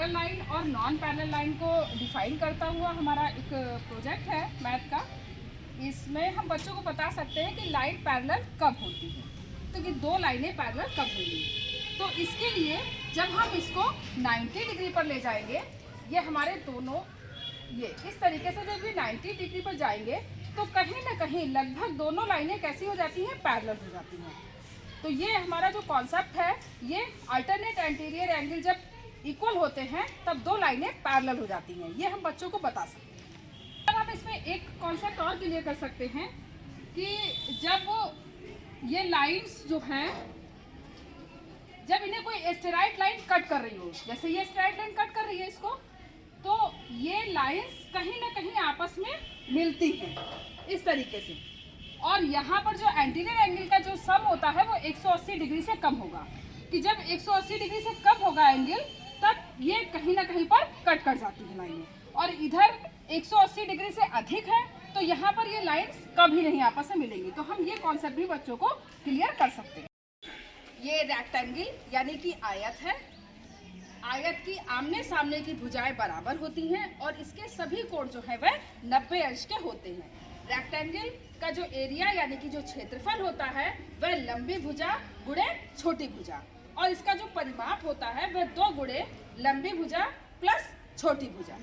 Parallel line और non parallel line को define करता हुआ हमारा एक प्रोजेक्ट है मैथ का। इसमें हम बच्चों को बता सकते हैं कि लाइन पैरेलल कब होती है, तो कि दो लाइनें पैरेलल कब होंगी। तो इसके लिए जब हम इसको 90 डिग्री पर ले जाएंगे, ये हमारे दोनों ये इस तरीके से जब ये 90 डिग्री पर जाएंगे तो कहीं ना कहीं लगभग दोनों लाइनें कैसी हो जाती हैं, पैरेलल हो जाती हैं। तो ये हमारा जो कॉन्सेप्ट है, ये अल्टरनेट एंटीरियर एंगल जब इक्वल होते हैं तब दो लाइनें पैरेलल हो जाती हैं। ये हम बच्चों को बता सकते हैं। अब हम इसमें एक कॉन्सेप्ट और क्लियर कर सकते हैं कि जब ये लाइंस जो हैं, जब इन्हें कोई स्ट्रेट लाइन कट कर रही हो, जैसे ये स्ट्रेट लाइन कट कर रही है इसको, तो ये लाइंस कहीं ना कहीं आपस में मिलती हैं इस तरीके से। और यहाँ पर जो एंटीरियर एंगल का जो सम होता है वो 180 डिग्री से कम होगा, कि जब 180 डिग्री से कम होगा एंगल तब ये कहीं ना कहीं पर कट कर जाती है लाइनें। और इधर 180 डिग्री से अधिक है तो यहाँ पर ये लाइंस कभी नहीं आपस में मिलेंगी। तो हम ये कॉन्सेप्ट भी बच्चों को क्लियर कर सकते हैं। ये रेक्टेंगल यानी कि आयत है। आयत की आमने सामने की भुजाएं बराबर होती हैं और इसके सभी कोण जो है वह 90 अंश के होते हैं। रेक्टेंगल का जो एरिया यानी कि जो क्षेत्रफल होता है वह लंबी भुजा गुणे छोटी भुजा, और इसका जो परिमाप होता है वह 2 गुणे लंबी भुजा प्लस छोटी भुजा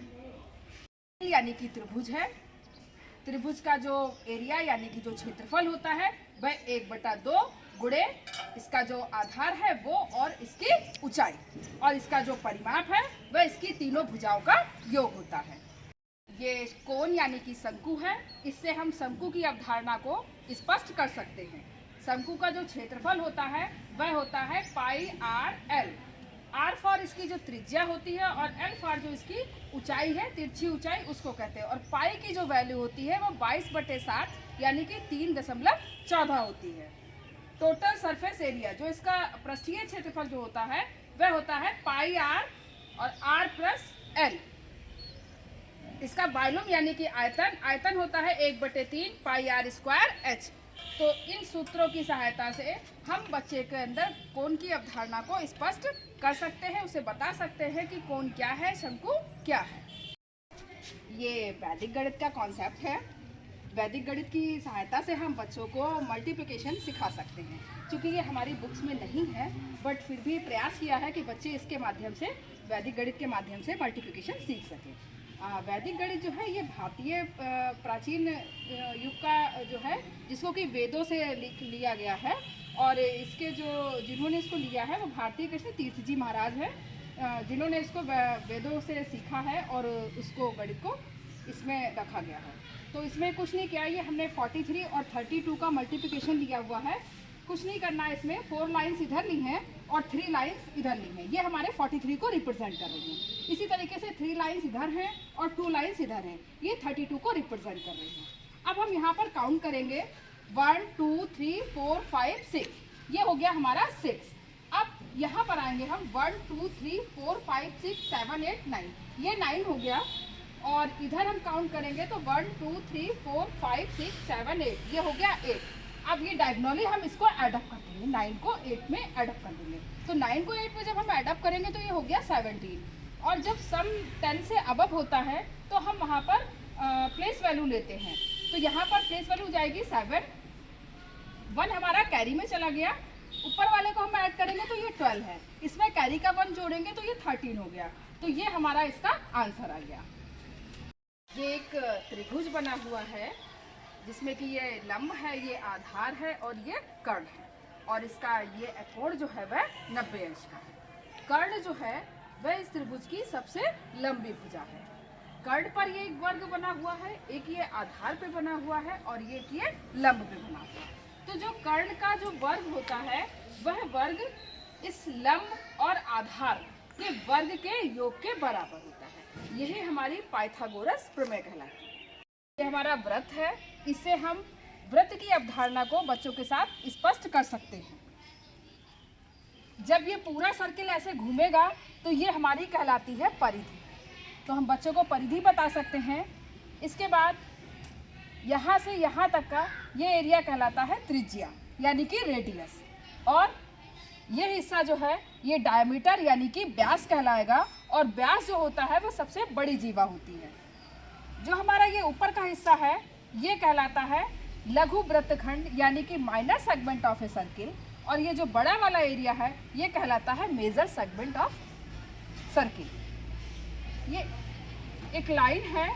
यानी कि त्रिभुज है। त्रिभुज का जो एरिया यानी कि जो क्षेत्रफल होता है वह 1/2 गुणे इसका जो आधार है वो और इसकी ऊंचाई, और इसका जो परिमाप है वह इसकी तीनों भुजाओं का योग होता है। ये कोण यानी कि शंकु है। इससे हम शंकु की अवधारणा को स्पष्ट कर सकते हैं। शंकु का जो क्षेत्रफल होता है वह होता है पाई आर एल। आर फॉर इसकी जो त्रिज्या होती है और एल फॉर जो इसकी ऊंचाई है, तिरछी ऊंचाई, उसको कहते हैं। और पाई की जो वैल्यू होती है वो 22/7 यानी कि 3.14 होती है। टोटल सरफेस एरिया जो इसका पृष्ठीय क्षेत्रफल जो होता है वह होता है पाई आर और आर प्लस एल। इसका वॉल्यूम यानी कि आयतन होता है 1/3 पाई आर स्क्वायर एच। तो इन सूत्रों की सहायता से हम बच्चे के अंदर कोण की अवधारणा को स्पष्ट कर सकते हैं, उसे बता सकते हैं कि कोण क्या है, शंकु क्या है। ये वैदिक गणित का कॉन्सेप्ट है। वैदिक गणित की सहायता से हम बच्चों को मल्टीप्लिकेशन सिखा सकते हैं। क्योंकि ये हमारी बुक्स में नहीं है बट फिर भी प्रयास किया है कि बच्चे इसके माध्यम से, वैदिक गणित के माध्यम से मल्टीप्लिकेशन सीख सकें। वैदिक गणित जो है ये भारतीय प्राचीन युग का जो है, जिसको कि वेदों से लिया गया है। और इसके जिन्होंने इसको लिया है वो भारतीय कृष्ण तीर्थ जी महाराज हैं, जिन्होंने इसको वेदों से सीखा है और उसको गणित को इसमें रखा गया है। तो इसमें कुछ नहीं किया, ये हमने 43 और 32 का मल्टीप्लिकेशन लिया हुआ है। कुछ नहीं करना, इसमें 4 लाइन्स इधर ली हैं और 3 लाइन्स इधर ली हैं। ये हमारे 43 को रिप्रेजेंट कर रही हैं। इसी तरीके से 3 लाइन्स इधर हैं और 2 लाइन्स इधर हैं, ये 32 को रिप्रेजेंट कर रही हैं। अब हम यहाँ पर काउंट करेंगे 1 2 3 4 5 6, ये हो गया हमारा 6। अब यहाँ पर आएंगे हम 1 2 3 4 5 6 7 8 9, ये 9 हो गया। और इधर हम काउंट करेंगे तो 1 2 3 4 5 6 7 8, ये हो गया 8। अब ये डायगोनली हम इसको एडअप कर देंगे, 9 को 8 में एडअप कर देंगे। तो 9 को 8 में जब हम एडअप करेंगे तो ये हो गया 17। और जब सम 10 से अबव होता है तो हम वहाँ पर प्लेस वैल्यू लेते हैं। तो यहाँ पर प्लेस वैल्यू जाएगी 7, 1 हमारा कैरी में चला गया, ऊपर वाले को हम ऐड करेंगे तो ये 12 है, इसमें कैरी का 1 जोड़ेंगे तो ये 13 हो गया। तो ये हमारा इसका आंसर आ गया। ये एक त्रिभुज बना हुआ है जिसमें कि ये लंब है, ये आधार है और ये कर्ण है, और इसका ये कोण जो है वह 90 अंश का है। कर्ण जो है वह इस त्रिभुज की सबसे लंबी भुजा है। कर्ण पर ये एक वर्ग बना हुआ है, एक ये आधार पे बना हुआ है और ये लंब पे बना हुआ है। तो जो कर्ण का जो वर्ग होता है वह वर्ग इस लंब और आधार के वर्ग के योग के बराबर होता है। यही हमारी पाइथागोरस प्रमेय कहलाती है। ये हमारा वृत्त है, इससे हम वृत्त की अवधारणा को बच्चों के साथ स्पष्ट कर सकते हैं। जब ये पूरा सर्किल ऐसे घूमेगा तो ये हमारी कहलाती है परिधि। तो हम बच्चों को परिधि बता सकते हैं। इसके बाद यहाँ से यहाँ तक का ये एरिया कहलाता है त्रिज्या यानी कि रेडियस, और ये हिस्सा जो है ये डायमीटर यानी कि व्यास कहलाएगा, और व्यास जो होता है वो सबसे बड़ी जीवा होती है। जो हमारा ये ऊपर का हिस्सा है ये कहलाता है लघु वृत्तखंड यानी कि minor segment of a circle, और ये जो बड़ा वाला एरिया है ये कहलाता है मेजर सेगमेंट ऑफ सर्किल। ये एक लाइन है,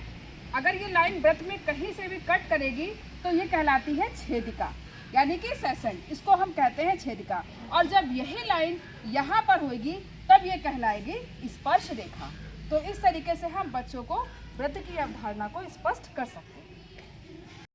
अगर ये लाइन वृत्त में कहीं से भी कट करेगी तो ये कहलाती है छेदिका यानी कि सेसेंट, इसको हम कहते हैं छेदिका। और जब यही लाइन यहाँ पर होगी तब ये कहलाएगी स्पर्श रेखा। तो इस तरीके से हम बच्चों को वृत्त की अवधारणा को स्पष्ट कर सकते हैं।